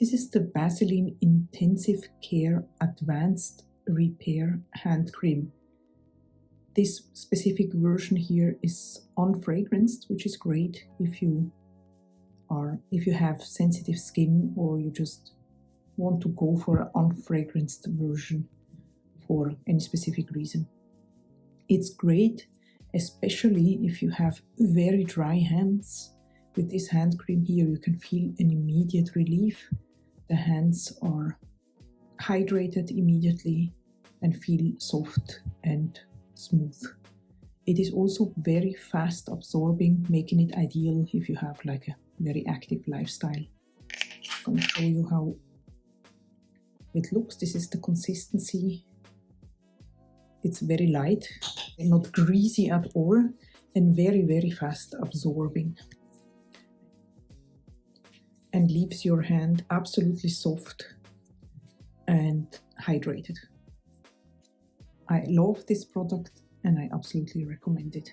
This is the Vaseline Intensive Care Advanced Repair Hand Cream. This specific version here is unfragranced, which is great if you have sensitive skin or you just want to go for an unfragranced version for any specific reason. It's great, especially if you have very dry hands. With this hand cream here, you can feel an immediate relief. The hands are hydrated immediately and feel soft and smooth. It is also very fast absorbing, making it ideal if you have like a very active lifestyle. I'm going to show you how it looks. This is the consistency. It's very light, not greasy at all, and very fast absorbing. And leaves your hand absolutely soft and hydrated. I love this product and I absolutely recommend it.